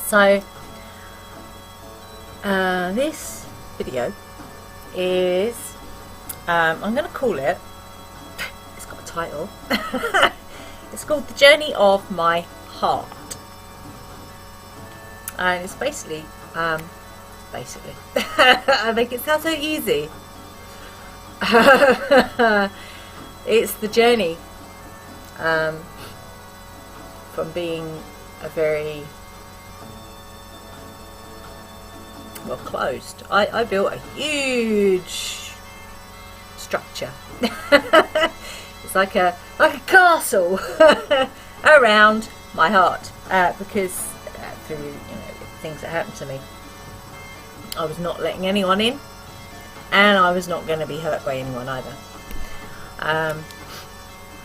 So this video is I'm going to call it, it's got a title, it's called The Journey of My Heart, and it's basically I make it sound so easy. It's the journey from being a very well closed. I built a huge structure. It's like a castle around my heart, because through things that happened to me, I was not letting anyone in, and I was not going to be hurt by anyone either.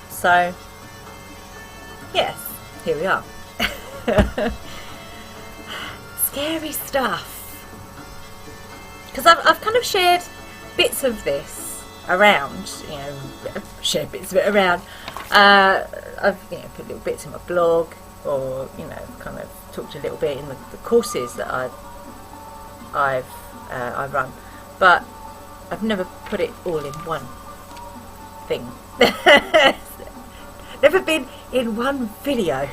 So yes, here we are. Scary stuff. Because I've kind of shared bits of this around, shared bits of it around. I've put little bits in my blog, or kind of talked a little bit in the courses that I run, but I've never put it all in one thing. Never been in one video.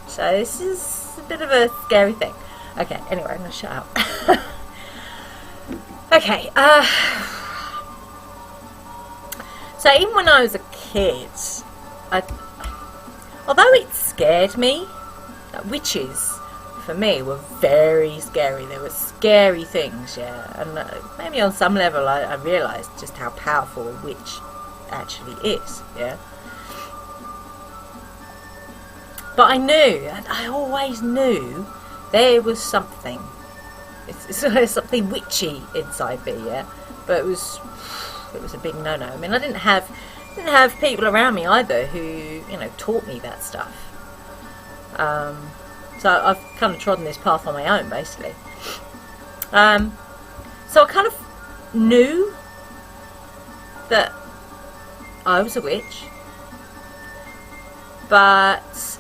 So this is a bit of a scary thing. Okay, anyway, I'm going to shut up. Okay, so even when I was a kid, although it scared me, witches for me were very scary. They were scary things, yeah, and maybe on some level I realised just how powerful a witch actually is, yeah. But I knew, and I always knew, there was something. It's something witchy inside me, yeah. But it was a big no-no. I mean, I didn't have people around me either who taught me that stuff. So I've kind of trodden this path on my own, basically. So I kind of knew that I was a witch, but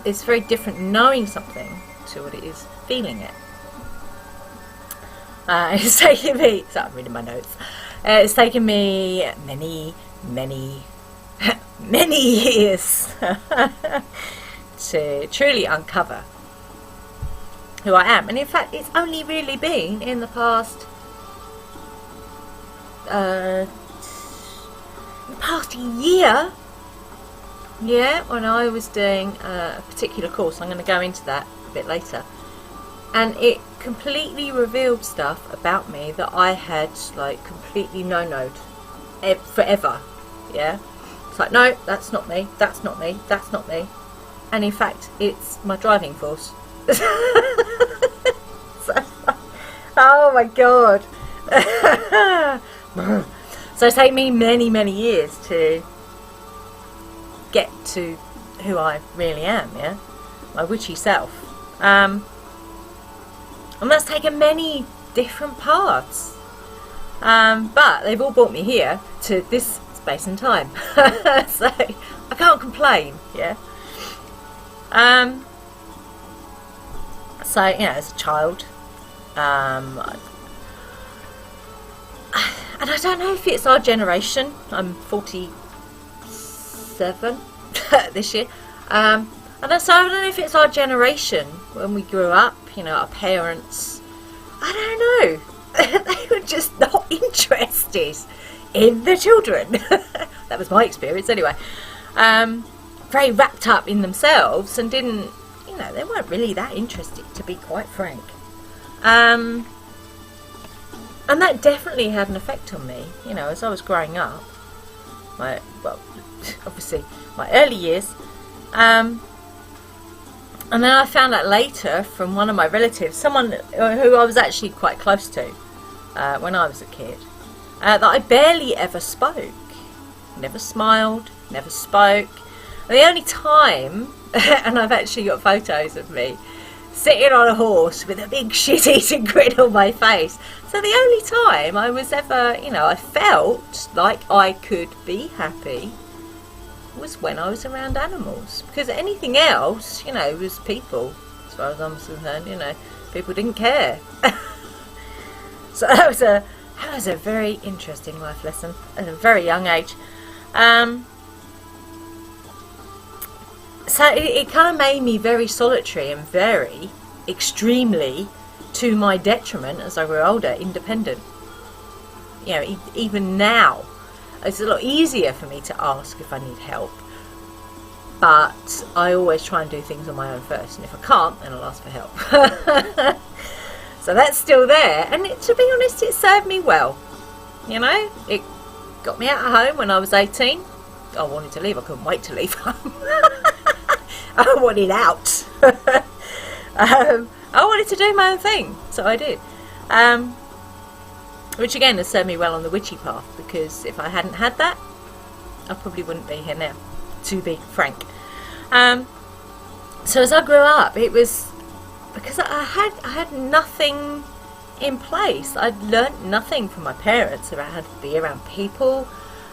it's very different knowing something to what it is feeling it. It's taken me, so I'm reading my notes, it's taken me many years to truly uncover who I am. And in fact, it's only really been in the past year, yeah, when I was doing a particular course. I'm going to go into that a bit later, and it completely revealed stuff about me that I had completely no-noed forever, yeah. It's like, no, that's not me, that's not me, that's not me. And in fact, it's my driving force. Oh my god. So it took me many years to get to who I really am, yeah, my witchy self. And that's taken many different paths, but they've all brought me here to this space and time. So I can't complain, yeah. So as a child, and I don't know if it's our generation. I'm 47 this year, and so I don't know if it's our generation when we grew up. Our parents, I don't know, they were just not interested in the children. That was my experience anyway. Very wrapped up in themselves and didn't, they weren't really that interested, to be quite frank. And that definitely had an effect on me, as I was growing up. Obviously, my early years. And then I found out later from one of my relatives, someone who I was actually quite close to when I was a kid, that I barely ever spoke. Never smiled, never spoke. And the only time, and I've actually got photos of me sitting on a horse with a big shit-eating grin on my face. So the only time I was ever, I felt like I could be happy was when I was around animals, because anything else, you know, was people. As far as I'm concerned, you know, people didn't care. So that was a very interesting life lesson at a very young age. So it kind of made me very solitary and very extremely, to my detriment as I grew older, independent. You know, even now, it's a lot easier for me to ask if I need help. But I always try and do things on my own first. And if I can't, then I'll ask for help. So that's still there. And to be honest, it served me well. You know, it got me out of home when I was 18. I wanted to leave. I couldn't wait to leave home. I wanted out. I wanted to do my own thing. So I did. Which again has served me well on the witchy path, because if I hadn't had that, I probably wouldn't be here now, to be frank. So as I grew up, it was because I had nothing in place. I'd learnt nothing from my parents about how to be around people,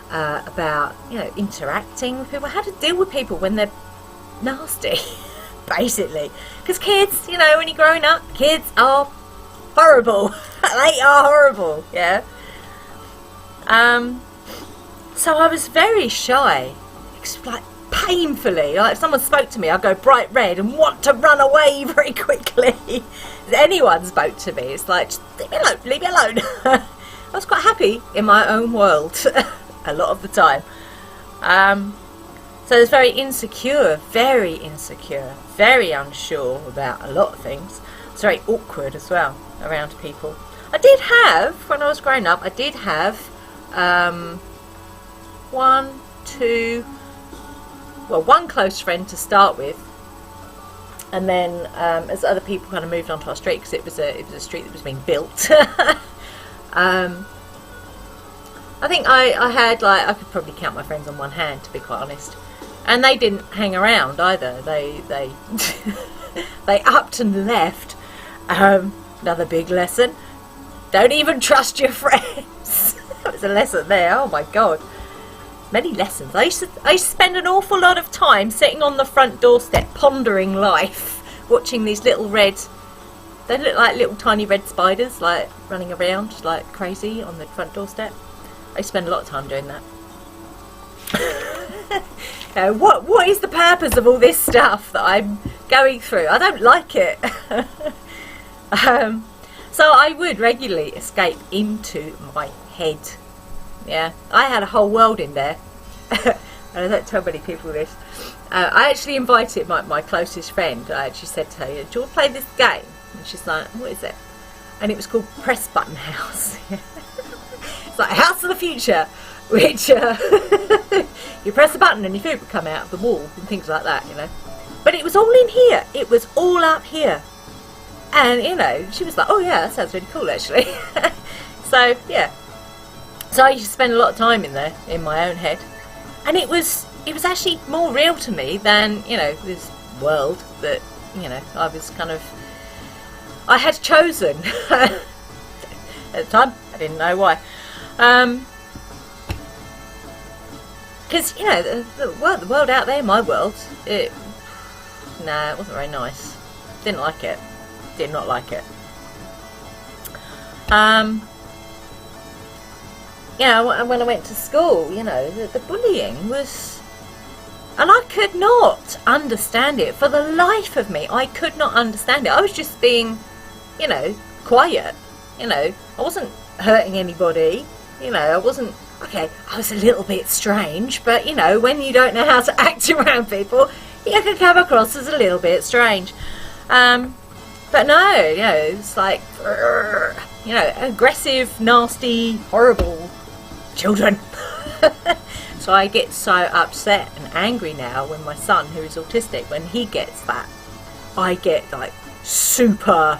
about, you know, interacting with people, how to deal with people when they're nasty, basically. Because kids, you know, when you're growing up, kids are horrible. They are horrible, yeah. So I was very shy, like painfully. Like if someone spoke to me, I'd go bright red and want to run away very quickly. If anyone spoke to me, it's like, just leave me alone, leave me alone. I was quite happy in my own world a lot of the time. So I was very insecure, very unsure about a lot of things. It's very awkward as well around people. I did have, when I was growing up, I did have one close friend to start with, and then as other people kind of moved onto our street, because it was a street that was being built. I think I had, like, I could probably count my friends on one hand, to be quite honest, and they didn't hang around either. They they upped and left. Another big lesson: don't even trust your friends. That was a lesson there. Oh my god. Many lessons. I used to spend an awful lot of time sitting on the front doorstep pondering life, watching these little red, they look like little tiny red spiders, like running around like crazy on the front doorstep. I spend a lot of time doing that. What is the purpose of all this stuff that I'm going through? I don't like it. So I would regularly escape into my head. Yeah, I had a whole world in there. And I don't tell many people this. I actually invited my closest friend. I actually said to her, "Do you want to play this game?" And she's like, "What is it?" And it was called Press Button House. It's like a house of the future, which you press a button and your food would come out of the wall and things like that, you know. But it was all in here. It was all up here. And, you know, she was like, "Oh yeah, that sounds really cool actually." So, yeah. So I used to spend a lot of time in there, in my own head. And it was actually more real to me than, you know, this world that, you know, I had chosen. At the time, I didn't know why. Because, you know, the world out there, my world, it wasn't very nice. Didn't like it. Did not like it. You know, when I went to school, you know, the bullying was... And I could not understand it. For the life of me, I could not understand it. I was just being, you know, quiet. You know, I wasn't hurting anybody. You know, I wasn't... Okay, I was a little bit strange, but, you know, when you don't know how to act around people, you can come across as a little bit strange. But no, you know, it's like, you know, aggressive, nasty, horrible children. So I get so upset and angry now when my son, who is autistic, when he gets that, I get like super,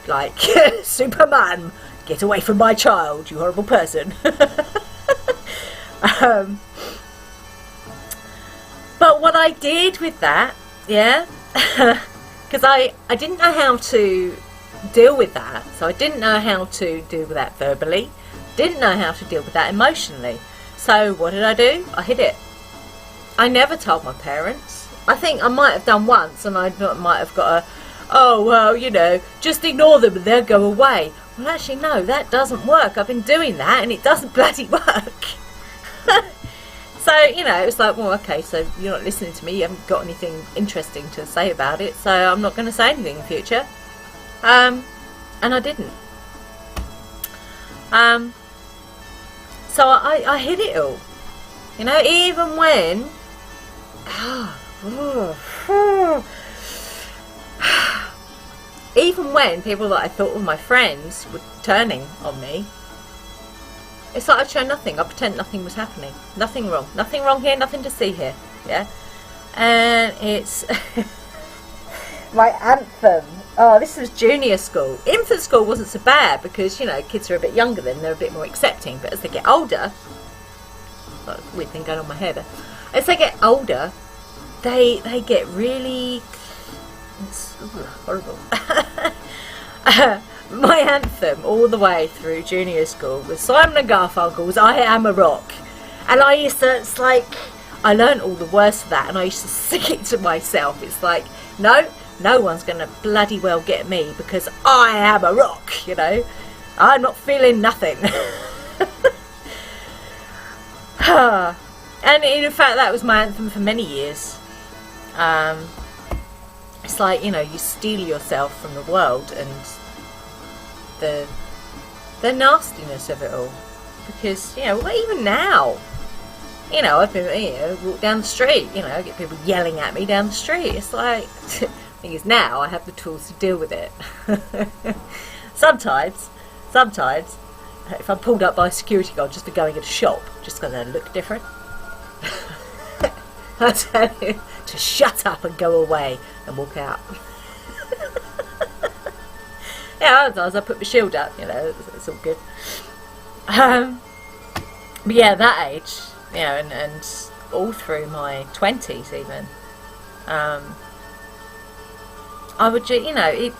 like, Superman, get away from my child, you horrible person. But what I did with that, yeah, because I didn't know how to deal with that, so I didn't know how to deal with that verbally, didn't know how to deal with that emotionally. So what did I do? I hid it. I never told my parents. I think I might have done once, and I might have got a, oh, well, you know, just ignore them and they'll go away. Well, actually, no, that doesn't work. I've been doing that and it doesn't bloody work. So, you know, it was like, well, okay, so you're not listening to me. You haven't got anything interesting to say about it, so I'm not going to say anything in the future. And I didn't. So I hid it all. You know, even when... even when people that I thought were my friends were turning on me, it's like I'd show nothing. I pretend nothing was happening. Nothing wrong. Nothing wrong here. Nothing to see here. Yeah? And it's... my anthem. Oh, this was junior school. Infant school wasn't so bad because, you know, kids are a bit younger then. They're a bit more accepting. But as they get older... Oh, weird thing going on my hair there. As they get older, they get really... It's horrible. My anthem all the way through junior school was Simon and Garfunkel's I Am a Rock. And I used to, it's like, I learned all the words of that and I used to sing it to myself. It's like, no one's going to bloody well get me because I am a rock, you know. I'm not feeling nothing. And in fact, that was my anthem for many years. It's like, you know, you steal yourself from the world and the nastiness of it all, because, you know, well, even now, you know, I've been, you know, walk down the street, you know, I get people yelling at me down the street. It's like, the thing is, now I have the tools to deal with it. sometimes if I'm pulled up by a security guard just for going in a shop, just because I look different, I tell you to shut up and go away and walk out. Yeah, otherwise I put my shield up, you know, it's all good. But yeah, that age, you know, and all through my 20s even, I would, you know, it,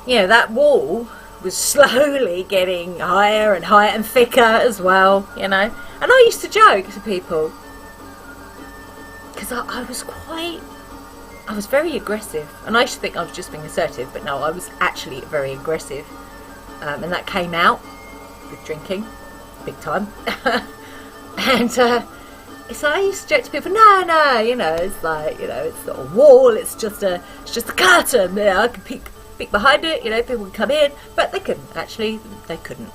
you know, that wall was slowly getting higher and higher and thicker as well, you know. And I used to joke to people, because I was very aggressive, and I used to think I was just being assertive, but no, I was actually very aggressive, and that came out with drinking, big time. And so I used to joke to people, no, you know, it's like, you know, it's not a wall, it's just a curtain. You know, I could peek behind it, you know, people would come in, but they couldn't. Actually, they couldn't.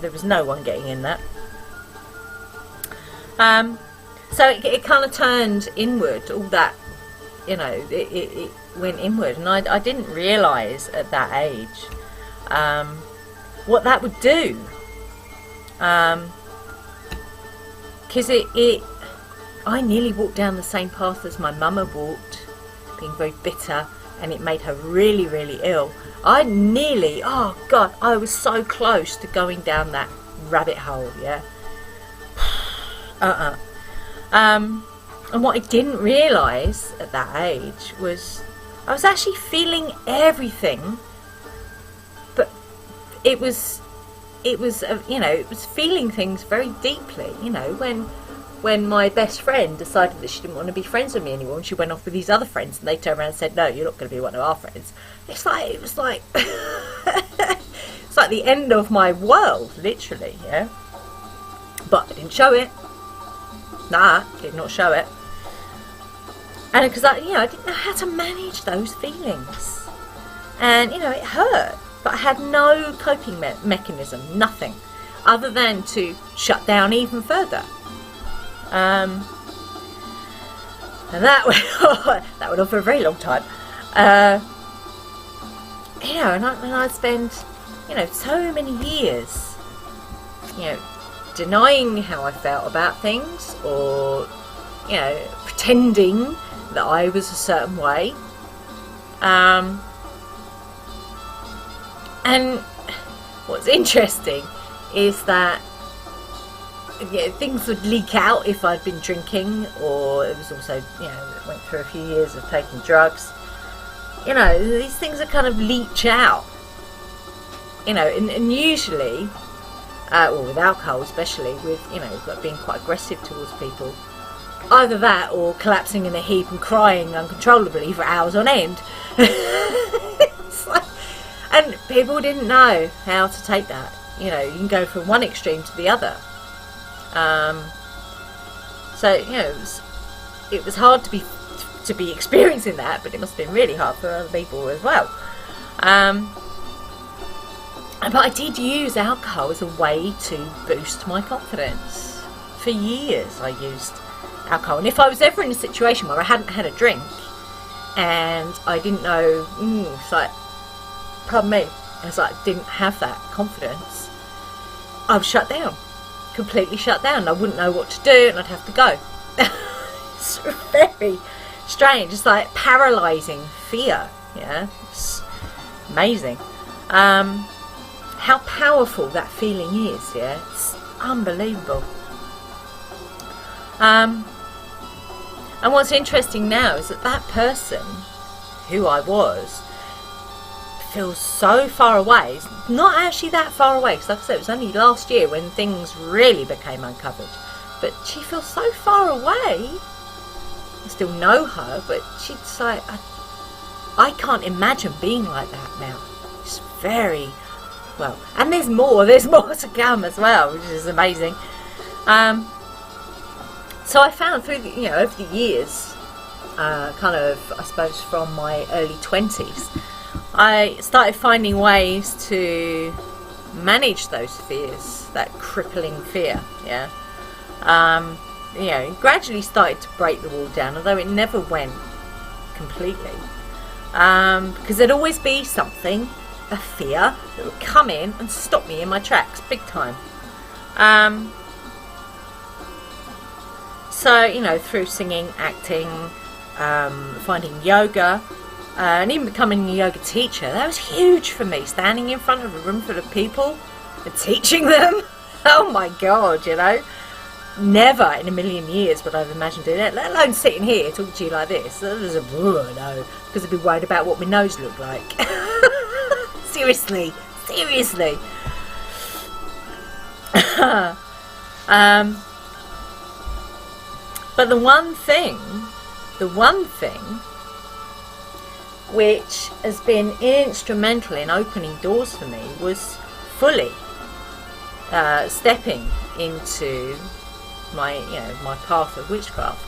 There was no one getting in that. So it kind of turned inward, all that, you know, it went inward, and I didn't realise at that age what that would do, because I nearly walked down the same path as my mum had walked, being very bitter, and it made her really, really ill. I nearly, oh God, I was so close to going down that rabbit hole, yeah. And what I didn't realise at that age was I was actually feeling everything, but it was you know, it was feeling things very deeply. You know, when my best friend decided that she didn't want to be friends with me anymore, and she went off with these other friends, and they turned around and said, no, you're not going to be one of our friends. It was like it's like the end of my world, literally, yeah. But I didn't show it. Nah, did not show it. And because I didn't know how to manage those feelings, and you know, it hurt, but I had no coping mechanism, nothing, other than to shut down even further. And that went on for a very long time. You know, and I'd spend, you know, so many years, you know, denying how I felt about things, or, you know, pretending that I was a certain way. And what's interesting is that, yeah, things would leak out if I'd been drinking, or it was also, you know, went through a few years of taking drugs. You know, these things would kind of leach out. You know, and usually or with alcohol especially, with, you know, like being quite aggressive towards people. Either that or collapsing in a heap and crying uncontrollably for hours on end. It's like, and people didn't know how to take that. You know, you can go from one extreme to the other. So, you know, it was hard to be experiencing that, but it must have been really hard for other people as well. But I did use alcohol as a way to boost my confidence. For years I used alcohol, and if I was ever in a situation where I hadn't had a drink and I didn't know, it's like, pardon me, it's like I didn't have that confidence, I was shut down, completely shut down. I wouldn't know what to do and I'd have to go. It's very strange. It's like paralysing fear. Yeah, it's amazing how powerful that feeling is. Yeah, it's unbelievable. And what's interesting now is that person who I was feels so far away. It's not actually that far away, because like I said, it was only last year when things really became uncovered. But she feels so far away. I still know her, but she's like, I can't imagine being like that now. It's very, well, and there's more to come as well, which is amazing. So I found through the, you know, over the years, kind of, I suppose from my early 20s, I started finding ways to manage those fears, that crippling fear, yeah. You know, gradually started to break the wall down, although it never went completely. Because there'd always be something, a fear, that would come in and stop me in my tracks, big time. So, you know, through singing, acting, finding yoga, and even becoming a yoga teacher, that was huge for me. Standing in front of a room full of people and teaching them. Oh my God, you know. Never in a million years would I have imagined doing that, let alone sitting here talking to you like this. There's a no, because I'd be worried about what my nose looked like. Seriously. But the one thing which has been instrumental in opening doors for me was fully stepping into my path of witchcraft,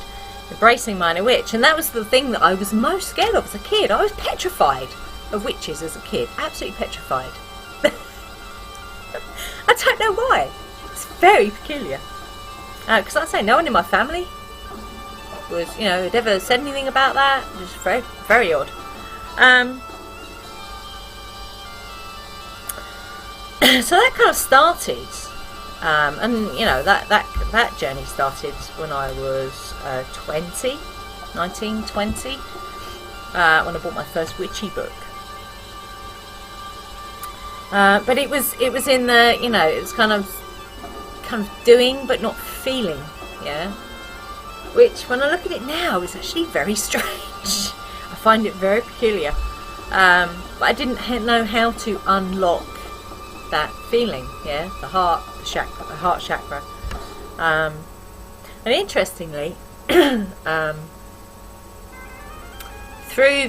embracing my inner witch. And that was the thing that I was most scared of as a kid. I was petrified of witches as a kid, absolutely petrified. I don't know why. It's very peculiar. Because like I say, no one in my family was, you know, had ever said anything about that. It was very, very odd. So that kind of started, and you know, that journey started when I was 19, 20, when I bought my first witchy book. But it was in the, you know, it was kind of doing but not feeling, yeah. Which, when I look at it now, is actually very strange. I find it very peculiar. But I didn't know how to unlock that feeling, yeah, the heart chakra. And interestingly, through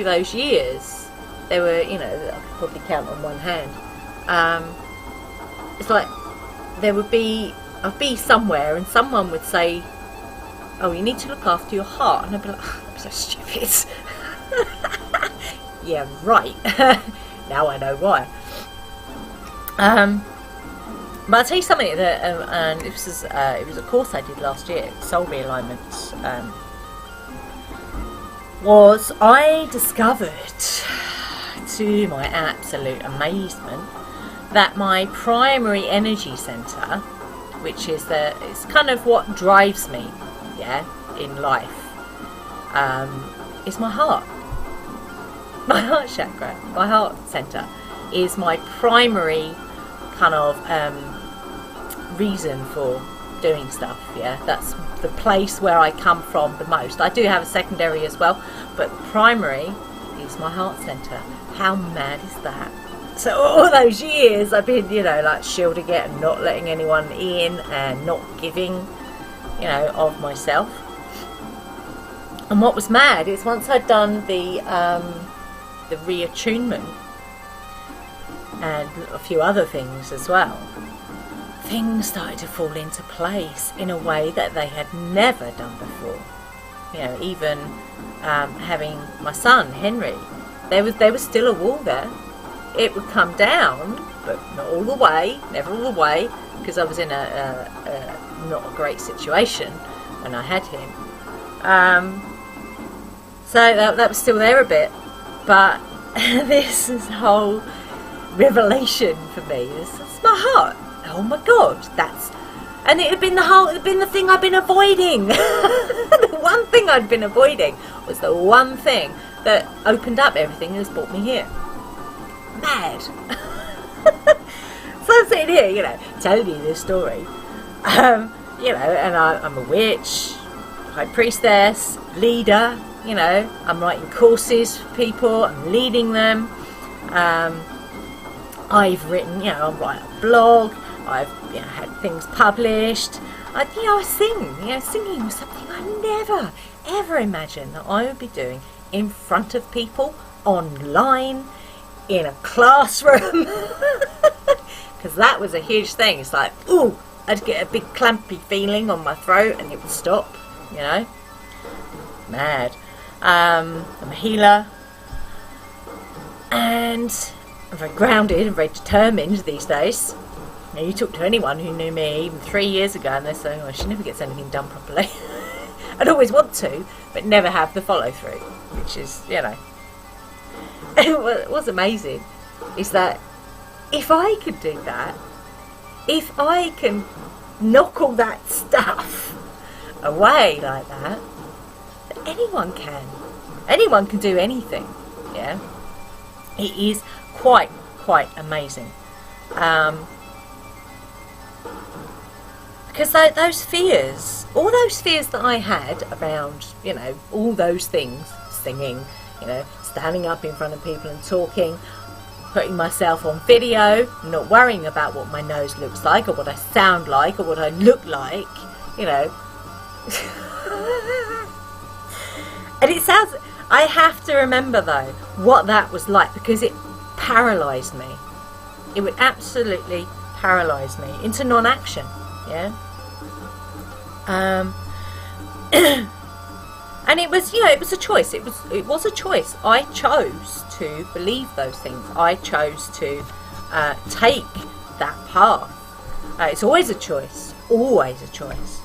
those years, there were, you know, I could probably count on one hand. It's like I'd be somewhere and someone would say, "Oh, you need to look after your heart," and I'd be like, oh, "I'm so stupid." Yeah, right. Now I know why. But I'll tell you something that, and it was a course I did last year, Soul Realignment. Was I discovered, to my absolute amazement, that my primary energy centre, which is it's kind of what drives me, yeah, in life, is my heart. My heart chakra, my heart centre, is my primary kind of reason for doing stuff, yeah. That's the place where I come from the most. I do have a secondary as well, but the primary is my heart centre. How mad is that? So all those years I've been, you know, like shielding it and not letting anyone in and not giving, you know, of myself. And what was mad is once I'd done the reattunement and a few other things as well, things started to fall into place in a way that they had never done before. You know, even having my son Henry, there was still a wall there. It would come down, but not all the way, never all the way, because I was in a not a great situation when I had him. So that was still there a bit, but this is whole revelation for me. This is my heart. Oh my God, and it had been the thing I'd been avoiding. The one thing I'd been avoiding was the one thing that opened up everything and has brought me here. Mad. So I'm sitting here, you know, telling you this story. You know, and I'm a witch, high priestess, leader. You know, I'm writing courses for people. I'm leading them. I've written, you know, I write a blog. I've, you know, had things published. I sing. You know, singing was something I never ever imagined that I would be doing in front of people, online, in a classroom, because that was a huge thing. It's like, ooh, I'd get a big clampy feeling on my throat and it would stop, you know. Mad. I'm a healer, and I'm very grounded and very determined these days. Now, you talk to anyone who knew me even 3 years ago and they're saying, oh, she never gets anything done properly. I'd always want to, but never have the follow through, which is, you know. What's amazing is that if I could do that, if I can knock all that stuff away like that, anyone can. Anyone can do anything. Yeah, it is quite amazing. Because those fears, all those fears that I had around, you know, all those things, singing, you know, standing up in front of people and talking, putting myself on video, not worrying about what my nose looks like or what I sound like or what I look like, you know. And it sounds, I have to remember though what that was like, because it paralysed me. It would absolutely paralyse me into non-action. Yeah. And it was, you know, it was a choice. It was a choice. I chose to believe those things. I chose to take that path. It's always a choice. Always a choice.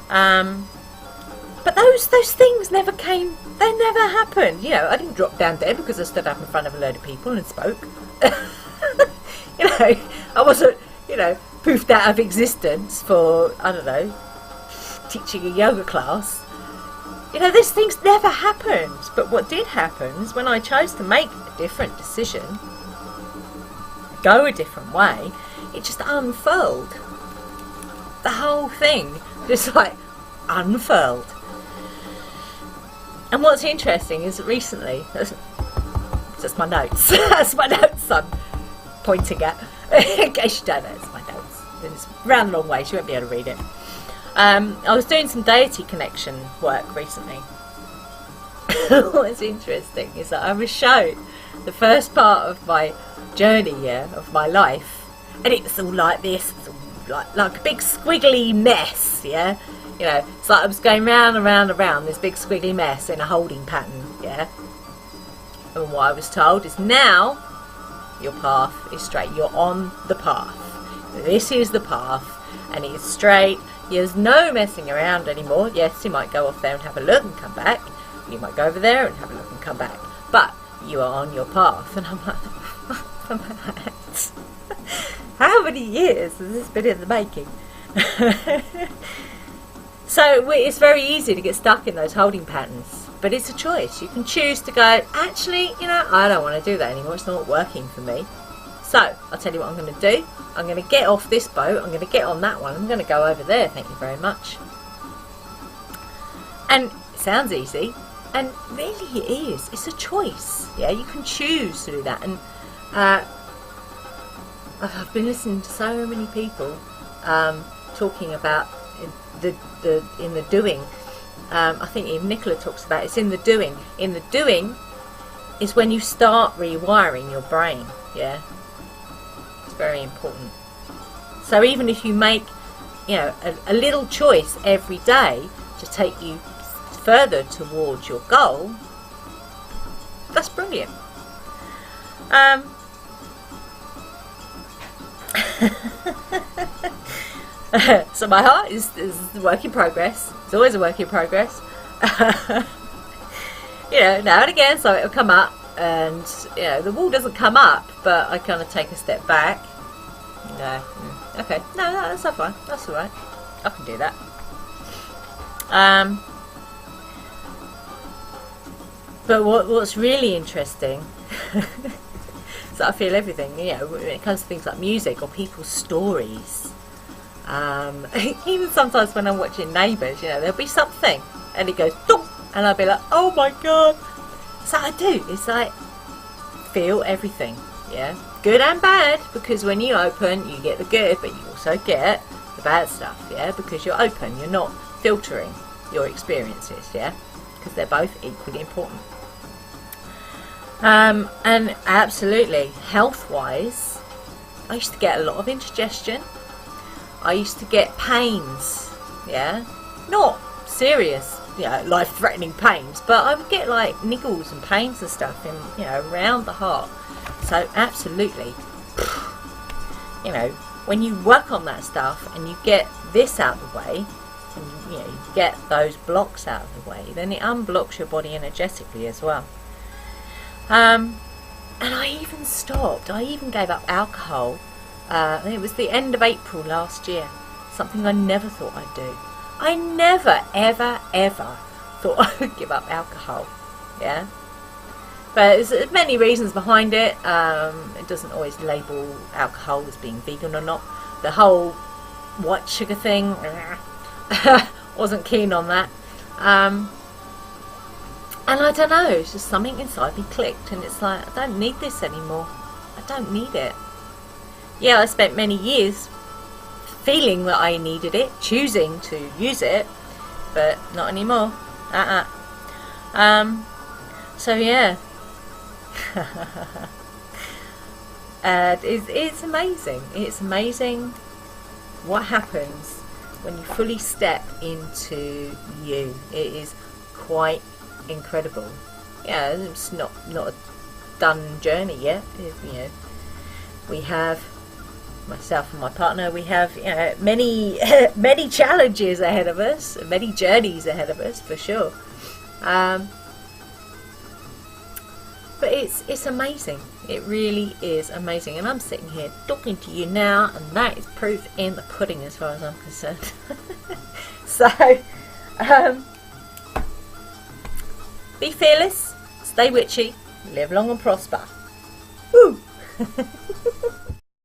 But those things never came. They never happened. You know, I didn't drop down dead because I stood up in front of a load of people and spoke. You know, I wasn't, you know, poofed out of existence for, I don't know, teaching a yoga class. You know, these things never happened. But what did happen is when I chose to make a different decision, go a different way, it just unfurled. The whole thing just like unfurled. And what's interesting is that recently, that's my notes. That's my notes I'm pointing at. In case you don't know, it's my notes. It's round a long way, so you won't be able to read it. I was doing some deity connection work recently. What's interesting is that I was shown the first part of my journey, yeah, of my life, and it was all like this, like a big squiggly mess, yeah. You know, it's like I was going round and round and round this big squiggly mess in a holding pattern, yeah. And what I was told is, now your path is straight. You're on the path. This is the path, and it's straight. There's no messing around anymore. Yes, you might go off there and have a look and come back. You might go over there and have a look and come back. But you are on your path. And I'm like, how many years has this been in the making? So it's very easy to get stuck in those holding patterns. But it's a choice. You can choose to go, actually, you know, I don't want to do that anymore. It's not working for me. So I'll tell you what I'm going to do. I'm going to get off this boat. I'm going to get on that one. I'm going to go over there. Thank you very much. And it sounds easy. And really it is. It's a choice. Yeah, you can choose to do that. And I've been listening to so many people talking about in the doing. I think even Nicola talks about it's in the doing. In the doing is when you start rewiring your brain. Yeah, it's very important. So even if you make, you know, a little choice every day to take you further towards your goal, that's brilliant. So my heart is a work in progress. It's always a work in progress. You know, now and again, so it'll come up, and you know, the wall doesn't come up, but I kind of take a step back. No, okay, no, that's not fine. That's all right. I can do that. But what's really interesting is that I feel everything. You know, when it comes to things like music or people's stories. Even sometimes when I'm watching Neighbours, you know, there'll be something and it goes dong, and I'll be like, oh my god. So I do. It's like feel everything. Yeah, good and bad, because when you open, you get the good, but you also get the bad stuff. Yeah, because you're open. You're not filtering your experiences. Yeah, because they're both equally important. And absolutely, health-wise, I used to get a lot of indigestion. I used to get pains, yeah, not serious, you know, life-threatening pains, but I would get like niggles and pains and stuff in, you know, around the heart. So absolutely, you know, when you work on that stuff and you get this out of the way, and you know, you get those blocks out of the way, then it unblocks your body energetically as well. And I even stopped. I even gave up alcohol. It was the end of April last year. Something I never thought I'd do. I never, ever, ever thought I would give up alcohol. Yeah. But there's many reasons behind it. It doesn't always label alcohol as being vegan or not. The whole white sugar thing, wasn't keen on that. And I don't know, it's just something inside me clicked, and it's like, I don't need this anymore. I don't need it. Yeah, I spent many years feeling that I needed it, choosing to use it, but not anymore. So yeah. And it's amazing. It's amazing what happens when you fully step into you. It is quite incredible. Yeah, it's not a done journey yet. You know, we have, myself and my partner, we have, you know, many many challenges ahead of us, many journeys ahead of us for sure. But it's amazing. It really is amazing. And I'm sitting here talking to you now, and that is proof in the pudding as far as I'm concerned. So, be fearless, stay witchy, live long and prosper. Woo!